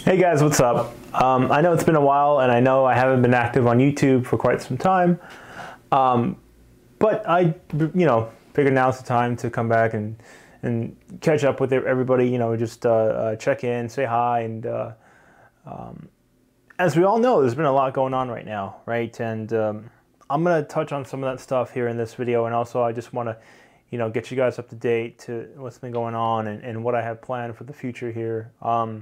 Hey guys, what's up? I know it's been a while and I know I haven't been active on YouTube for quite some time, but I, figured now's the time to come back and catch up with everybody, just check in, say hi, and as we all know, there's been a lot going on right now, right? And I'm going to touch on some of that stuff here in this video, and also I just want to, get you guys up to date to what's been going on and what I have planned for the future here. A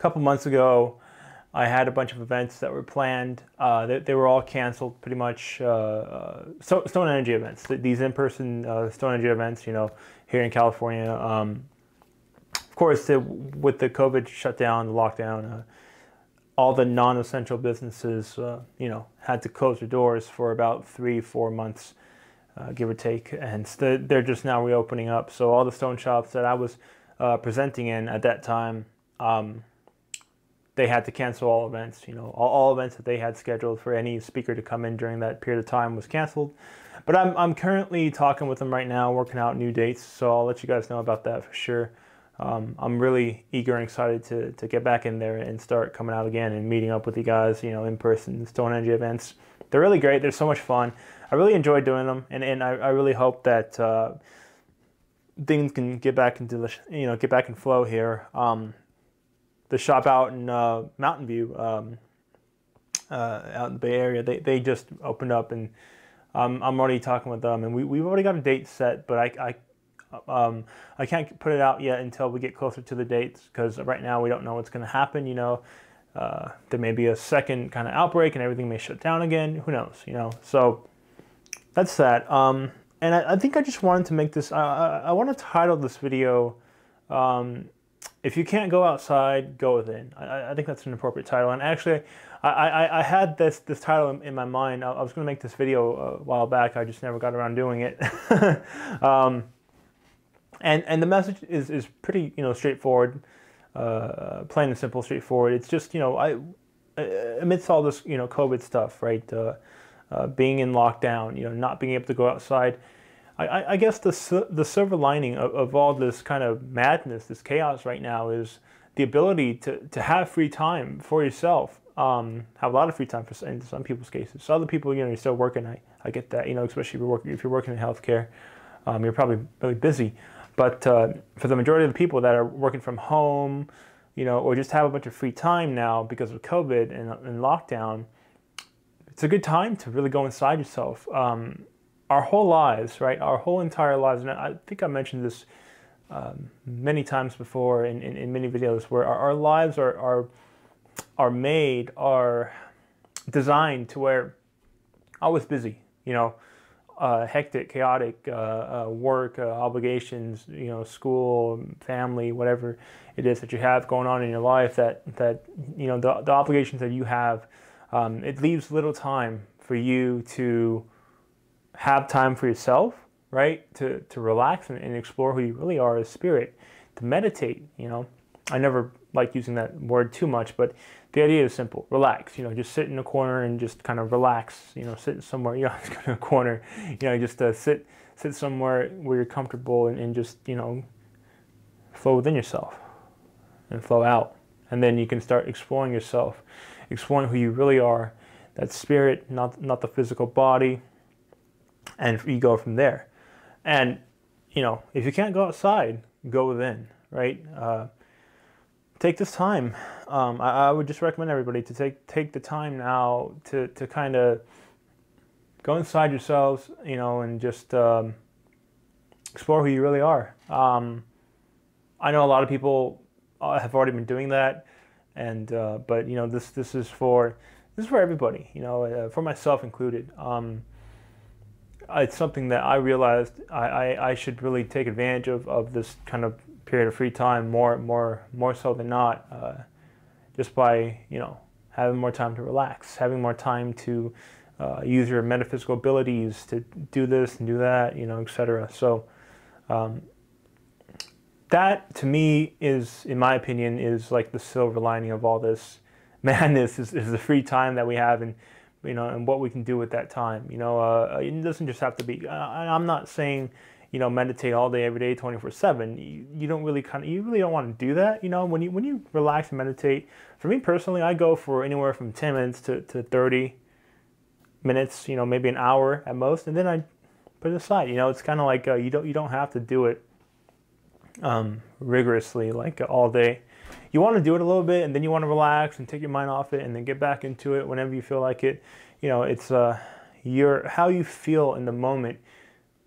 couple months ago, I had a bunch of events that were planned. They were all canceled, pretty much. Stone Energy events, these in-person Stone Energy events, here in California. Of course, with the COVID shutdown, the lockdown, all the non-essential businesses, had to close their doors for about 3-4 months, give or take, and they're just now reopening up. So all the stone shops that I was presenting in at that time, they had to cancel all events. All events that they had scheduled for any speaker to come in during that period of time was canceled. But I'm currently talking with them right now, working out new dates, so I'll let you guys know about that for sure. I'm really eager and excited to get back in there and start coming out again and meeting up with you guys, in person Stone Energy events. They're really great. They're so much fun. I really enjoy doing them, and I really hope that things can get back into the get back in flow here. The shop out in Mountain View, out in the Bay Area, they just opened up, and I'm already talking with them, and we've already got a date set, but I can't put it out yet until we get closer to the dates, because right now we don't know what's going to happen. There may be a second kind of outbreak and everything may shut down again. Who knows? So that's that. And I think I just wanted to make this. I want to title this video. If you can't go outside, go within. I think that's an appropriate title. And actually, I had this title in my mind. I was going to make this video a while back. I just never got around doing it. And the message is pretty straightforward, plain and simple, straightforward. It's just amidst all this COVID stuff, right? Being in lockdown, not being able to go outside. I guess the silver lining of all this kind of madness, this chaos right now, is the ability to have free time for yourself. Have a lot of free time in some people's cases. So other people, you're still working. I get that, especially if you're working in healthcare, you're probably really busy. But for the majority of the people that are working from home, or just have a bunch of free time now because of COVID and lockdown, it's a good time to really go inside yourself. Our whole lives, right? Our whole entire lives, and I think I mentioned this many times before in many videos, where our lives are designed to where always busy, hectic, chaotic, work, obligations, school, family, whatever it is that you have going on in your life, that the obligations that you have, it leaves little time for you to have time for yourself, right? To relax and explore who you really are as spirit, to meditate. I never like using that word too much, but the idea is simple: relax. Just sit in a corner and just kind of relax. Sit somewhere. In a corner. Just sit somewhere where you're comfortable and just flow within yourself and flow out, and then you can start exploring yourself, exploring who you really are, that spirit, not the physical body. And you go from there. And, if you can't go outside, go within, right? Take this time. I would just recommend everybody to take the time now to kind of go inside yourselves, and just explore who you really are. I know a lot of people have already been doing that, and but this is for everybody, for myself included. It's something that I realized I should really take advantage of this kind of period of free time more so than not, just by having more time to relax, having more time to use your metaphysical abilities to do this and do that, etc. So that to me is, in my opinion, is like the silver lining of all this madness is the free time that we have, and and what we can do with that time. It doesn't just have to be. I'm not saying meditate all day, every day, 24/7. You don't really you really don't want to do that. When you relax and meditate, for me personally, I go for anywhere from 10 minutes to 30 minutes, maybe an hour at most, and then I put it aside. It's kind of like you don't have to do it rigorously like all day. You want to do it a little bit, and then you want to relax and take your mind off it, and then get back into it whenever you feel like it. It's how you feel in the moment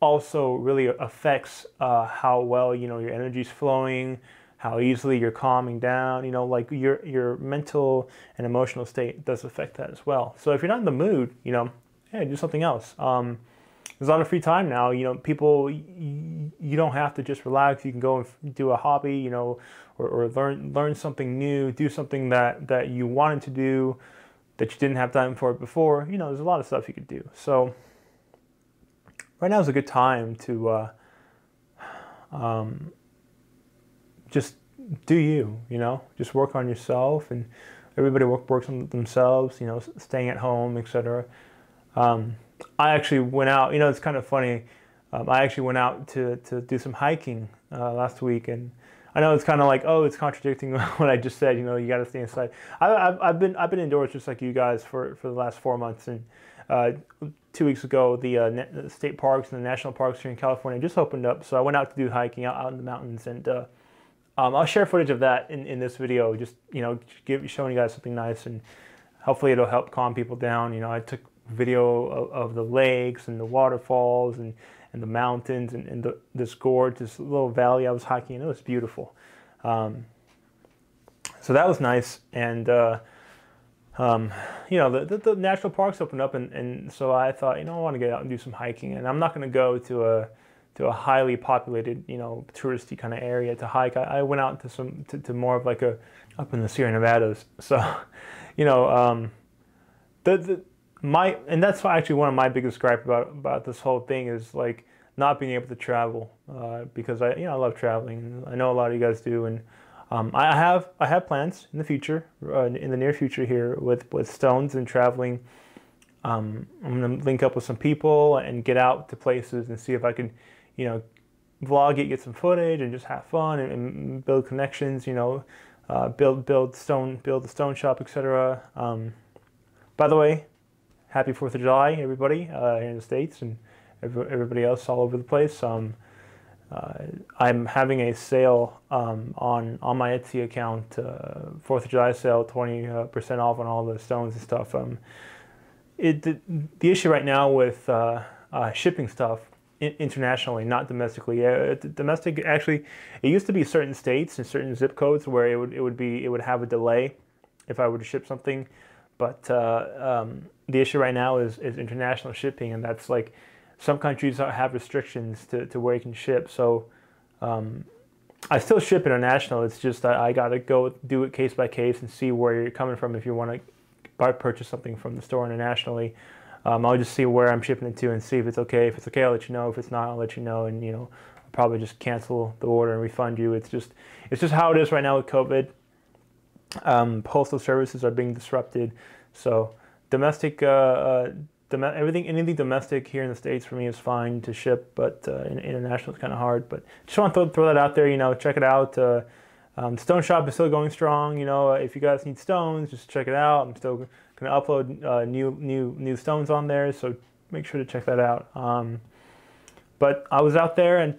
also really affects how well your energy's flowing, how easily you're calming down. Like your mental and emotional state does affect that as well. So if you're not in the mood, hey, do something else. There's a lot of free time now. People, you don't have to just relax. You can go and do a hobby, or learn something new, do something that you wanted to do that you didn't have time for before. There's a lot of stuff you could do. So right now is a good time to just do you, just work on yourself, and everybody works on themselves, staying at home, etc. I actually went out, it's kind of funny. I actually went out to do some hiking last week, and I know it's kind of like, oh, it's contradicting what I just said. You got to stay inside. I've been indoors just like you guys for the last 4 months, and 2 weeks ago the state parks and the national parks here in California just opened up, so I went out to do hiking out in the mountains, and I'll share footage of that in this video. Just showing you guys something nice, and hopefully it'll help calm people down. I took video of the lakes and the waterfalls and the mountains and this gorge, this little valley I was hiking. It was beautiful. So that was nice. And the national parks opened up, and so I thought, I want to get out and do some hiking. And I'm not going to go to a highly populated, touristy kind of area to hike. I went out to more of like up in the Sierra Nevadas. So, and that's actually one of my biggest gripe about this whole thing is like not being able to travel, because I love traveling. I know a lot of you guys do, and I have plans in the future, in the near future here with stones and traveling. I'm gonna link up with some people and get out to places and see if I can, vlog it, get some footage, and just have fun and build connections. Build the stone shop, etc. By the way, happy 4th of July, everybody here in the States and everybody else all over the place. I'm having a sale on my Etsy account, 4th of July sale, 20% off on all the stones and stuff. The issue right now with shipping stuff internationally, not domestically. Domestic, actually, it used to be certain states and certain zip codes where it would have a delay if I were to ship something. But the issue right now is international shipping, and that's like some countries have restrictions to where you can ship. So I still ship international. It's just I got to go do it case by case and see where you're coming from if you want to purchase something from the store internationally. I'll just see where I'm shipping it to and see if it's okay. If it's okay, I'll let you know. If it's not, I'll let you know, and I'll probably just cancel the order and refund you. It's just how it is right now with COVID. Postal services are being disrupted, so domestic, anything domestic here in the States for me is fine to ship, but international is kind of hard. But just want to throw that out there. Check it out. Stone shop is still going strong. If you guys need stones, just check it out. I'm still going to upload new stones on there, so make sure to check that out. But I was out there and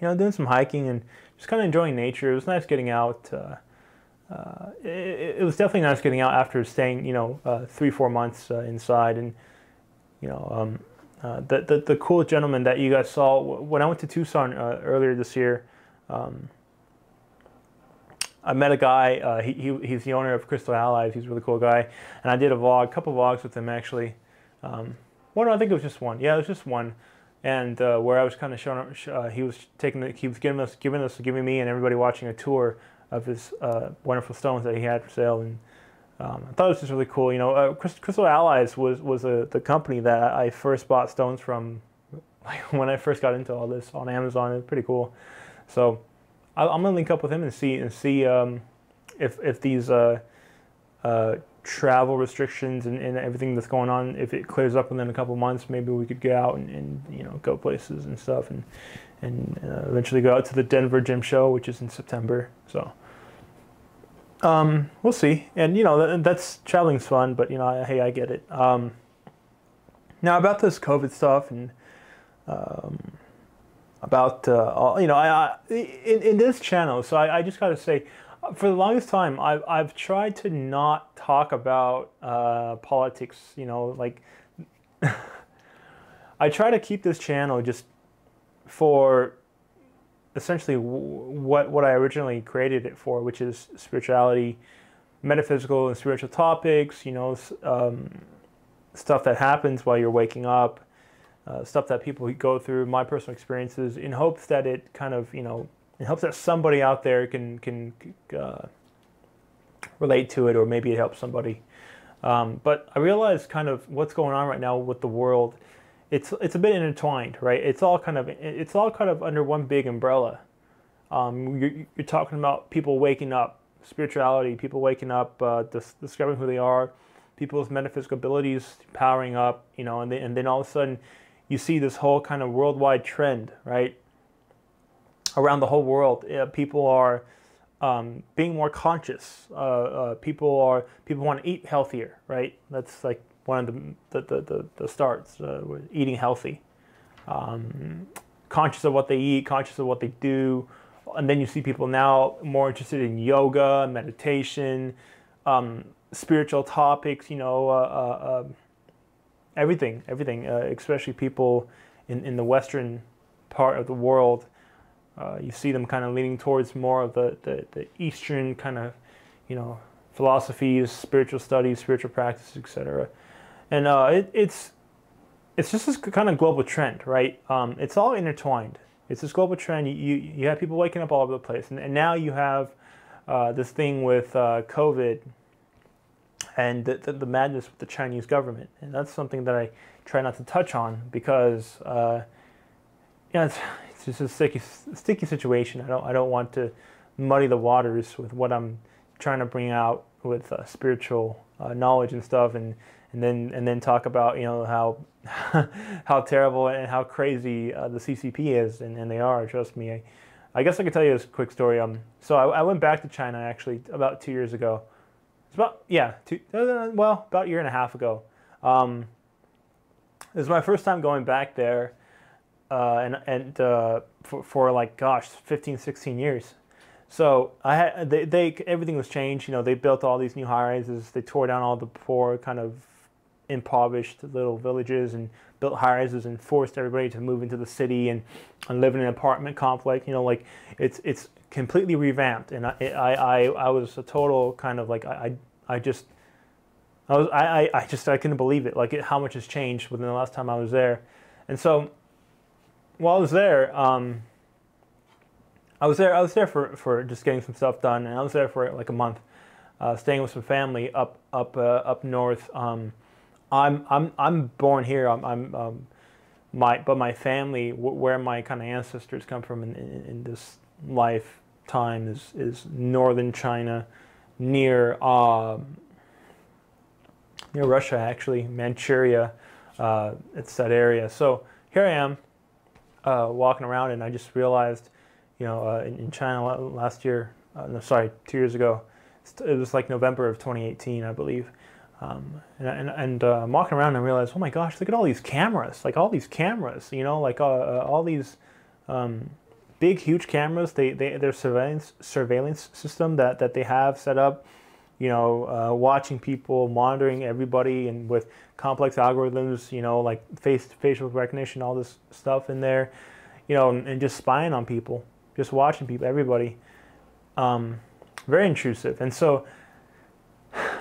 doing some hiking and just kind of enjoying nature. It was nice getting out. It was definitely nice getting out after staying 3-4 months inside. And the cool gentleman that you guys saw when I went to Tucson earlier this year. I met a guy. He's the owner of Crystal Allies. He's a really cool guy, and I did a couple vlogs with him actually. I think it was just one. Yeah, it was just one. And where I was kind of showing, he was giving me and everybody watching a tour of his wonderful stones that he had for sale, and I thought it was just really cool. Crystal Allies was the company that I first bought stones from, when I first got into all this on Amazon. It was pretty cool. So I'm gonna link up with him and see if these travel restrictions and everything that's going on, if it clears up within a couple months, maybe we could get out and you know, go places and stuff, and eventually go out to the Denver Gym Show, which is in September. So we'll see. And you know, that's traveling's fun, but you know, hey, I get it. Now about this COVID stuff and about you know, in this channel. So I just gotta say, for the longest time, I've tried to not talk about politics. You know, like I try to keep this channel just for essentially what I originally created it for, which is spirituality, metaphysical and spiritual topics. You know, stuff that happens while you're waking up, stuff that people go through, my personal experiences, in hopes that it kind of, you know, in hopes that somebody out there can relate to it, or maybe it helps somebody. But I realize kind of what's going on right now with the world. It's a bit intertwined, right? It's all kind of under one big umbrella. You're talking about people waking up, spirituality, people waking up, discovering who they are, people's metaphysical abilities powering up, you know, and then all of a sudden you see this whole kind of worldwide trend, right? Around the whole world, people are being more conscious. People want to eat healthier, right? That's like one of the starts with eating healthy. Conscious of what they eat, conscious of what they do, and then you see people now more interested in yoga, meditation, spiritual topics. You know, everything. Especially people in the Western part of the world. You see them kind of leaning towards more of the Eastern kind of, you know, philosophies, spiritual studies, spiritual practices, etc. And it's just this kind of global trend, right? It's all intertwined. It's this global trend. You have people waking up all over the place, and now you have this thing with COVID and the madness with the Chinese government, and that's something that I try not to touch on because it's just a sticky situation. I don't want to muddy the waters with what I'm trying to bring out with spiritual knowledge and stuff, and then talk about, you know, how terrible and how crazy the CCP is, and they are. Trust me. I guess I could tell you this quick story. So I went back to China actually about 2 years ago. It's about about a year and a half ago. It was my first time going back there, and for like, gosh, 15, 16 years. So I had everything was changed. You know, they built all these new high rises. They tore down all the poor, kind of impoverished little villages and built high rises and forced everybody to move into the city and live in an apartment complex. You know, like it's completely revamped. And I was a total kind of like I couldn't believe it. Like how much has changed within the last time I was there. And so while I was there, I was there for just getting some stuff done, and I was there for like a month, staying with some family up north. I'm born here. But my family, where my kind of ancestors come from in this lifetime, is northern China, near Russia actually, Manchuria. It's that area. So here I am, walking around, and I just realized, you know, in China last year, 2 years ago, it was like November of 2018, I believe. And I'm walking around and I realized, oh my gosh, look at all these cameras, you know, like all these big, huge cameras. Their surveillance system that they have set up, you know, watching people, monitoring everybody, and with complex algorithms, you know, like facial recognition, all this stuff in there, you know, and just spying on people, just watching people, everybody. Very intrusive. And so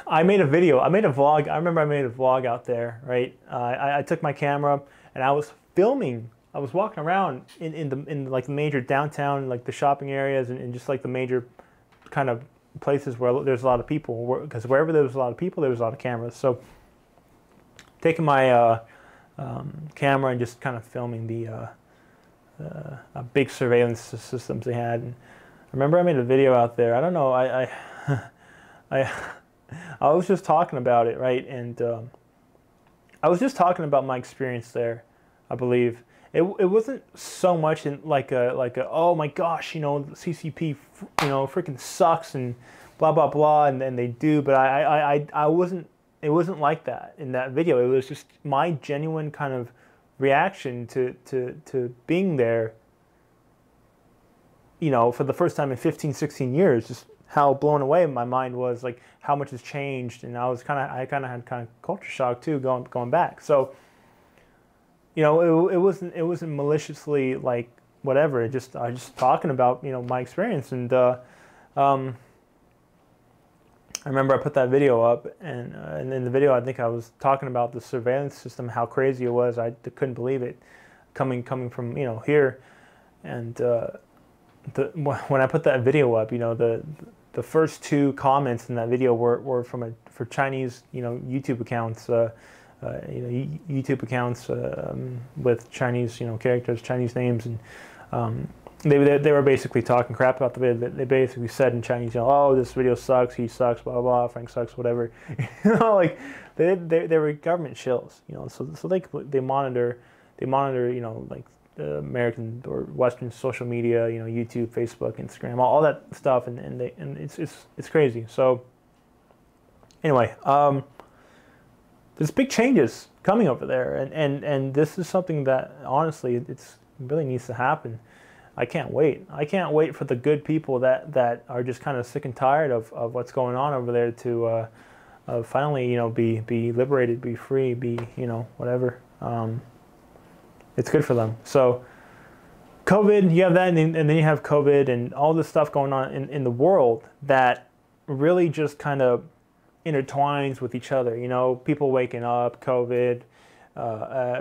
I made a video. I made a vlog. I remember I made a vlog out there, right? I took my camera and I was filming. I was walking around in like the major downtown, like the shopping areas, and just like the major kind of places where there's a lot of people. Because wherever there was a lot of people, there was a lot of cameras. So taking my camera and just kind of filming the big surveillance systems they had. And I remember I made a video out there. I don't know. I was just talking about it, right? And I was just talking about my experience there, I believe. It wasn't so much in like a oh my gosh, you know, CCP, you know, freaking sucks and blah blah blah, and then they do, but I wasn't. It wasn't like that in that video. It was just my genuine kind of reaction to being there, you know, for the first time in 15, 16 years, just how blown away my mind was, like how much has changed. And I kind of had kind of culture shock too, going back. So, you know, it wasn't maliciously like whatever. I was just talking about, you know, my experience. And I remember I put that video up, and in the video I think I was talking about the surveillance system, how crazy it was. I couldn't believe it, coming from, you know, here. And when I put that video up, you know, the first two comments in that video were for Chinese, you know, YouTube accounts, you know, YouTube accounts with Chinese, you know, characters, Chinese names, and they were basically talking crap about the video. They basically said in Chinese, you know, oh, this video sucks, he sucks, blah blah blah, Frank sucks, whatever. You know, like they were government shills, you know, so they monitor, you know, like American or Western social media, you know, YouTube, Facebook, Instagram, all that stuff, and it's crazy. So anyway, there's big changes coming over there, and this is something that honestly it really needs to happen. I can't wait. I can't wait for the good people that are just kind of sick and tired of what's going on over there to finally, you know, be liberated, be free, be, you know, whatever. It's good for them. So COVID, you have that, and then you have COVID and all this stuff going on in the world that really just kind of intertwines with each other. You know, people waking up, COVID,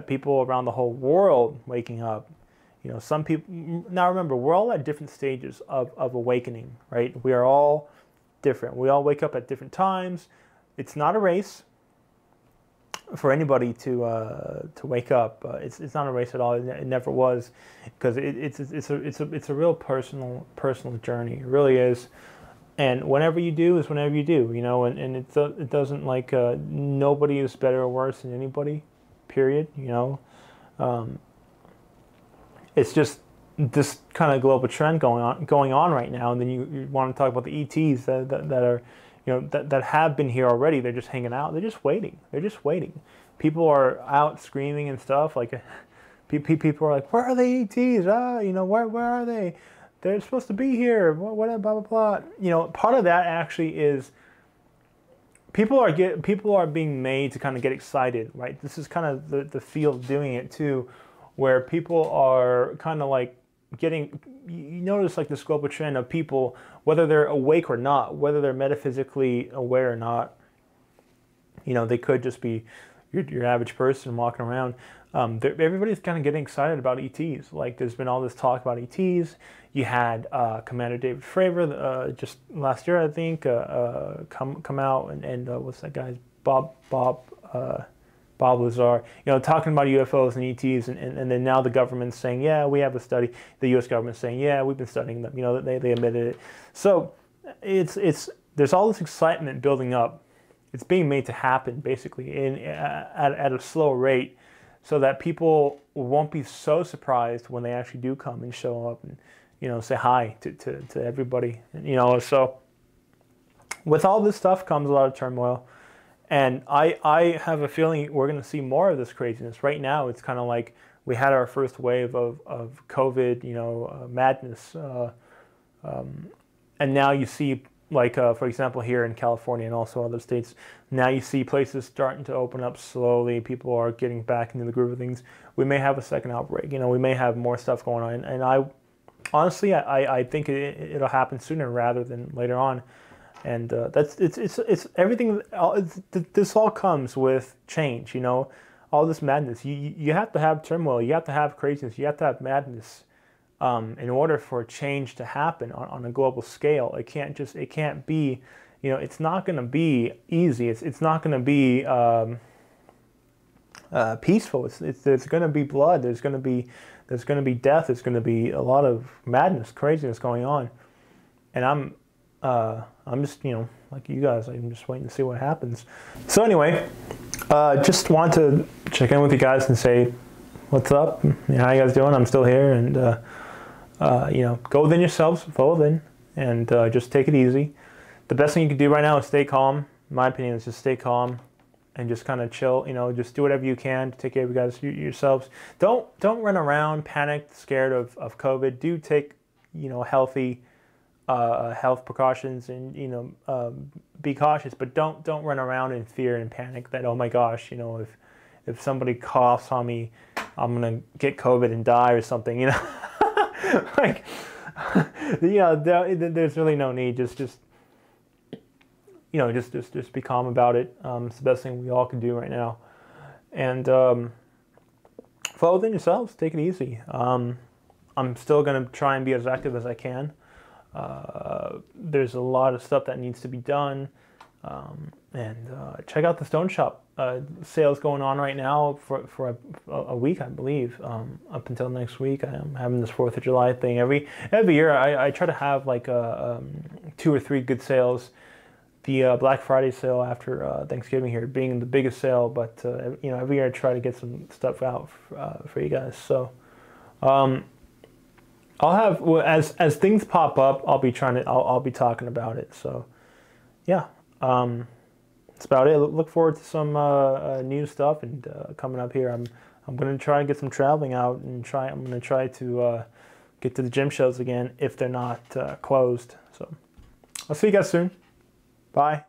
people around the whole world waking up. You know, some people, now remember, we're all at different stages of awakening, right? We are all different. We all wake up at different times. It's not a race for anybody to wake up. It's not a race at all. It never was, because it's a real personal journey. It really is. And whenever you do is whenever you do, you know, and it doesn't like nobody is better or worse than anybody, period, you know. It's just this kind of global trend going on right now, and then you want to talk about the ETs that are, you know, that have been here already. They're just hanging out. They're just waiting. People are out screaming and stuff. Like people are like, "Where are the ETs? You know, where are they? They're supposed to be here. What blah blah blah." You know, part of that actually is people are being made to kind of get excited, right? This is kind of the field doing it too, where people are kind of like getting, you notice like this global trend of people, whether they're awake or not, whether they're metaphysically aware or not, you know, they could just be your average person walking around. Everybody's kind of getting excited about ETs. Like there's been all this talk about ETs. You had Commander David Fravor just last year, I think, come out and what's that guy's Bob Lazar, you know, talking about UFOs and ETs, and then now the government's saying, yeah, we have a study. The U.S. government's saying, yeah, we've been studying them. You know, they admitted it. So there's all this excitement building up. It's being made to happen basically at a slow rate, so that people won't be so surprised when they actually do come and show up and, you know, say hi to everybody. You know, so with all this stuff comes a lot of turmoil. And I have a feeling we're going to see more of this craziness. Right now, it's kind of like we had our first wave of COVID, you know, madness. And now you see, like, for example, here in California and also other states, now you see places starting to open up slowly. People are getting back into the groove of things. We may have a second outbreak. You know, we may have more stuff going on. And I honestly, I think it'll happen sooner rather than later on. And it's everything. This all comes with change, you know, all this madness. You have to have turmoil. You have to have craziness. You have to have madness in order for change to happen on a global scale. It can't be, you know, it's not going to be easy. It's not going to be peaceful. There's going to be blood. There's going to be death. There's going to be a lot of madness, craziness going on, and I'm just, you know, like you guys, I'm just waiting to see what happens. So anyway, just want to check in with you guys and say, what's up? How you guys doing? I'm still here, and go within yourselves, fall within, and just take it easy. The best thing you can do right now is stay calm. In my opinion, is just stay calm and just kind of chill. Just do whatever you can to take care of you guys yourselves. Don't run around panicked, scared of COVID. Do take healthy health precautions, and be cautious, but don't run around in fear and panic that, oh my gosh, if somebody coughs on me, I'm gonna get COVID and die or something. Like, there's really no need. Just be calm about it. It's the best thing we all can do right now, and follow within yourselves. Take it easy. I'm still gonna try and be as active as I can. There's a lot of stuff that needs to be done, and check out the Stone Shop sales going on right now for a week, I believe, up until next week. I'm having this 4th of July thing every year. I try to have like 2 or 3 good sales. The Black Friday sale after Thanksgiving here being the biggest sale, but every year I try to get some stuff out for you guys. So I'll have, as things pop up, I'll be talking about it. So yeah, that's about it. Look forward to some new stuff and coming up here. I'm gonna try and get some traveling out, and I'm gonna try to get to the gym shows again if they're not closed. So I'll see you guys soon. Bye.